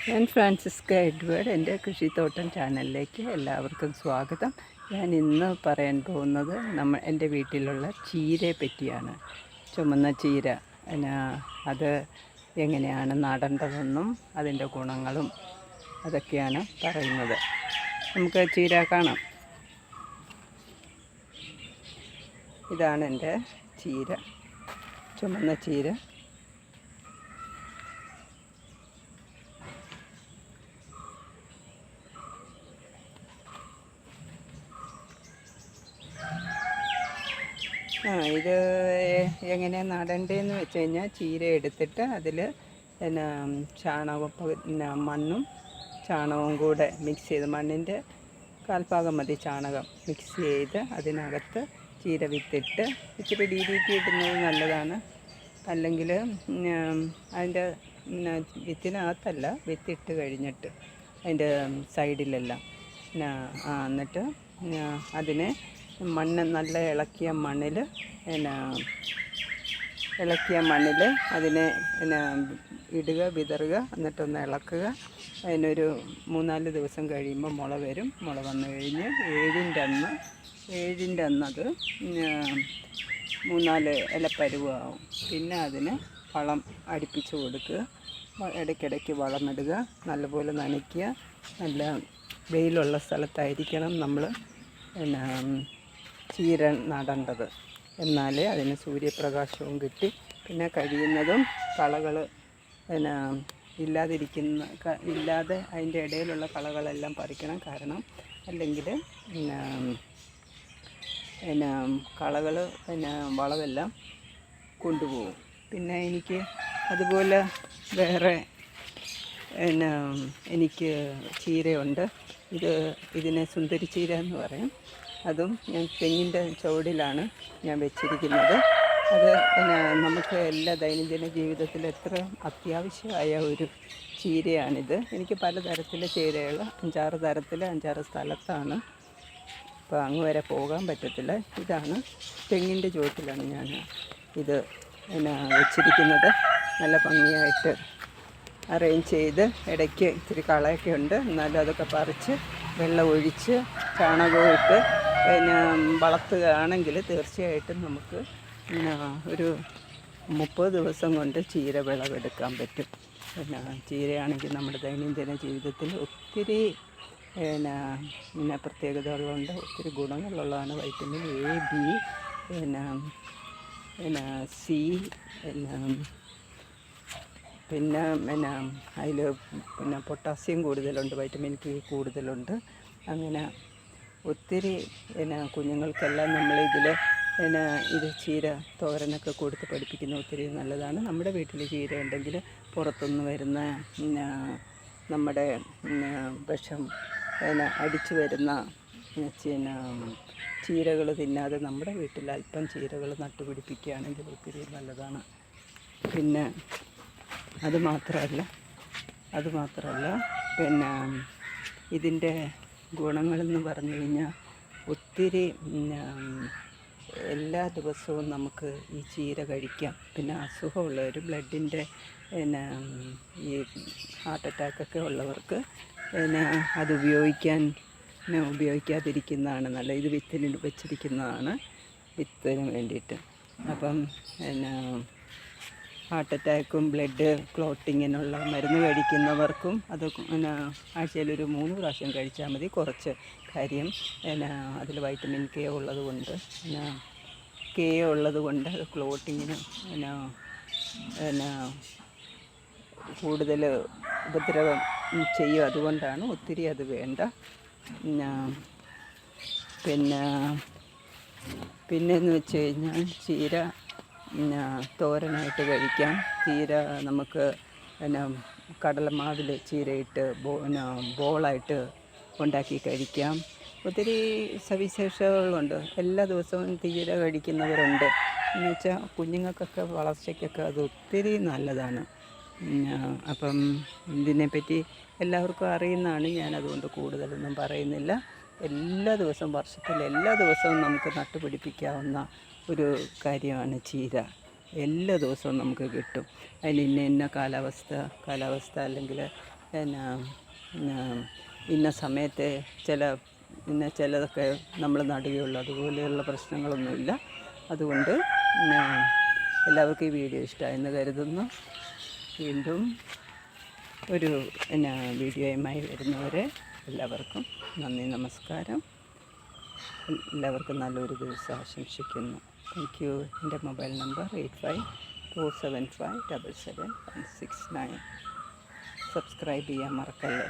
ഞാൻ Francesca Edward. എൻ്റെ കൃഷിത്തോട്ടം ചാനലിലേക്ക് എല്ലാവർക്കും സ്വാഗതം. ഞാൻ ഇന്ന് പറയാൻ പോകുന്നത് എൻ്റെ വീട്ടിലുള്ള ചീരയെ പറ്റിയാണ്. ചുമന്ന ചീര അത് എങ്ങനെയാണ് നടേണ്ടതെന്നും അതിൻ്റെ ഗുണങ്ങളും അതൊക്കെയാണ് പറയുന്നത്. നമുക്ക് ചീര കാണാം. ഇതാണ് എൻ്റെ ചീര, ചുമന്ന ചീര. ഇത് എങ്ങനെയാണ് നടേണ്ടതെന്ന് വെച്ച് കഴിഞ്ഞാൽ, ചീര എടുത്തിട്ട് അതിൽ മണ്ണും ചാണകവും കൂടെ മിക്സ് ചെയ്ത്, മണ്ണിൻ്റെ കാൽഭാഗം മതി ചാണകം മിക്സ് ചെയ്ത് അതിനകത്ത് ചീര വിത്തിട്ട് ഇച്ചിരി DDT ഇടുന്നത് നല്ലതാണ്. അല്ലെങ്കിൽ അതിൻ്റെ വിത്തിനകത്തല്ല, വിത്തിട്ട് കഴിഞ്ഞിട്ട് അതിൻ്റെ സൈഡിലെല്ലാം എന്നിട്ട് അതിനെ നല്ല ഇളക്കിയ മണ്ണിൽ അതിനെ ഇടുക, വിതറുക, എന്നിട്ടൊന്ന് ഇളക്കുക. അതിനൊരു 3-4 ദിവസം കഴിയുമ്പോൾ മുള വരും. മുള വന്നു കഴിഞ്ഞ് 7ൻ്റെ അന്ന് അത് 3-4 ഇല പരുവാകും. പിന്നെ അതിന് വളം അടുപ്പിച്ച് കൊടുക്കുക, ഇടയ്ക്കിടയ്ക്ക് വളമിടുക, നല്ലപോലെ നനയ്ക്കുക. നല്ല വെയിലുള്ള സ്ഥലത്തായിരിക്കണം നമ്മൾ ചീര നടേണ്ടത്. എന്നാലേ അതിന് സൂര്യപ്രകാശവും കിട്ടി. പിന്നെ കഴിയുന്നതും കളകൾ ഇല്ലാതെ അതിൻ്റെ ഇടയിലുള്ള കളകളെല്ലാം പറിക്കണം. കാരണം അല്ലെങ്കിൽ കളകൾ വളമെല്ലാം കൊണ്ടുപോകും. പിന്നെ എനിക്ക് അതുപോലെ വേറെ എനിക്ക് ചീരയുണ്ട്. ഇതിനെ സുന്ദരി ചീര എന്ന് പറയും. അതും ഞാൻ തെങ്ങിൻ്റെ ചുവടിലാണ് ഞാൻ വെച്ചിരിക്കുന്നത്. അത് നമുക്ക് എല്ലാ ദൈനംദിന ജീവിതത്തിൽ എത്ര അത്യാവശ്യമായ ഒരു ചീരയാണിത്. എനിക്ക് പലതരത്തിലെ ചീരകൾ 5-6 തരത്തിൽ 5-6 സ്ഥലത്താണ്. അപ്പോൾ അങ്ങ് വരെ പോകാൻ പറ്റത്തില്ല. ഇതാണ് തെങ്ങിൻ്റെ ചുവട്ടിലാണ് ഞാൻ ഇത് വെച്ചിരിക്കുന്നത്. നല്ല ഭംഗിയായിട്ട് അറേഞ്ച് ചെയ്ത്, ഇടയ്ക്ക് ഇത്തിരി കളയൊക്കെ ഉണ്ട്, എന്നാലും അതൊക്കെ പറിച്ച് വെള്ളം ഒഴിച്ച് ചാണകവും ഇട്ട് വളർത്തുകയാണെങ്കിൽ തീർച്ചയായിട്ടും നമുക്ക് ഒരു 30 ദിവസം കൊണ്ട് ചീര വിളവെടുക്കാൻ പറ്റും. ചീരയാണെങ്കിൽ നമ്മുടെ ദൈനംദിന ജീവിതത്തിൽ ഒത്തിരി പ്രത്യേകതകളുണ്ട്, ഒത്തിരി ഗുണങ്ങളുള്ളതാണ്. വൈറ്റമിൻ A, B, C, പിന്നെ അതിൽ പൊട്ടാസ്യം കൂടുതലുണ്ട്, വൈറ്റമിൻ K കൂടുതലുണ്ട്. അങ്ങനെ ഒത്തിരി കുഞ്ഞുങ്ങൾക്കെല്ലാം നമ്മളിതിൽ ഇത് ചീര തോരനൊക്കെ കൊടുത്ത് പഠിപ്പിക്കുന്ന ഒത്തിരി നല്ലതാണ്. നമ്മുടെ വീട്ടിൽ ചീര ഉണ്ടെങ്കിൽ പുറത്തുനിന്ന് വരുന്ന നമ്മുടെ വിഷം അടിച്ചു വരുന്ന ചീരകൾ തിന്നാതെ നമ്മുടെ വീട്ടിൽ അല്പം ചീരകൾ നട്ടുപിടിപ്പിക്കുകയാണെങ്കിൽ ഒത്തിരി നല്ലതാണ്. പിന്നെ അതുമാത്രമല്ല പിന്നെ ഇതിൻ്റെ ഗുണങ്ങളെന്ന് പറഞ്ഞു കഴിഞ്ഞാൽ ഒത്തിരി എല്ലാ ദിവസവും നമുക്ക് ഈ ചീര കഴിക്കാം. പിന്നെ അസുഖമുള്ളവർ, ബ്ലഡിൻ്റെ ഈ ഹാർട്ട് അറ്റാക്കൊക്കെ ഉള്ളവർക്ക് അത് ഉപയോഗിക്കാതിരിക്കുന്നതാണ് നല്ല. ഇത് വിത്തിന് വെച്ചിരിക്കുന്നതാണ്, വിത്തിന് വേണ്ടിയിട്ട്. അപ്പം ഹാർട്ട് അറ്റാക്കും ബ്ലഡ് ക്ലോട്ടിങ്ങിനുള്ള മരുന്ന് കഴിക്കുന്നവർക്കും അത് ആഴ്ചയിലൊരു 3 പ്രാവശ്യം കഴിച്ചാൽ മതി. കുറച്ച് കാര്യം അതിൽ വൈറ്റമിൻ K ഉള്ളതുകൊണ്ട് അത് ക്ലോട്ടിങ്ങിന് കൂടുതൽ ഉപദ്രവം ചെയ്യും. അതുകൊണ്ടാണ് ഒത്തിരി അത് വേണ്ട. പിന്നെന്ന് വെച്ച് കഴിഞ്ഞാൽ ചീര തോരനായിട്ട് കഴിക്കാം. ചീര നമുക്ക് കടലമാവിൽ ചീരയിട്ട് ബോളായിട്ട് ഉണ്ടാക്കി കഴിക്കാം. ഒത്തിരി സവിശേഷതകളുണ്ട്. എല്ലാ ദിവസവും ചീര കഴിക്കുന്നവരുണ്ട്. എന്ന് വെച്ചാൽ കുഞ്ഞുങ്ങൾക്കൊക്കെ വളർച്ചയ്ക്കൊക്കെ അത് ഒത്തിരി നല്ലതാണ്. അപ്പം ഇതിനെപ്പറ്റി എല്ലാവർക്കും അറിയുന്നതാണ്. ഞാനതുകൊണ്ട് കൂടുതലൊന്നും പറയുന്നില്ല. വർഷത്തിൽ എല്ലാ ദിവസവും നമുക്ക് നട്ടുപിടിപ്പിക്കാവുന്ന ഒരു കാര്യമാണ് ചീര. എല്ലാ ദിവസവും നമുക്ക് കിട്ടും. അതിന് ഇന്ന കാലാവസ്ഥ അല്ലെങ്കിൽ പിന്നെ പിന്നെ ഇന്ന സമയത്തെ ചിലതൊക്കെ നമ്മൾ നടുകയുള്ളൂ, അതുപോലെയുള്ള പ്രശ്നങ്ങളൊന്നുമില്ല. അതുകൊണ്ട് എല്ലാവർക്കും ഈ വീഡിയോ ഇഷ്ടമായെന്ന് കരുതുന്നു. വീണ്ടും ഒരു വീഡിയോയുമായി വരുന്നവരെ എല്ലാവർക്കും നന്ദി, നമസ്കാരം. എല്ലാവർക്കും നല്ലൊരു ദിവസം ആശംസിക്കുന്നു. Thank you. എൻ്റെ മൊബൈൽ നമ്പർ 8547577169. സബ്സ്ക്രൈബ് ചെയ്യാൻ മറക്കല്ലേ.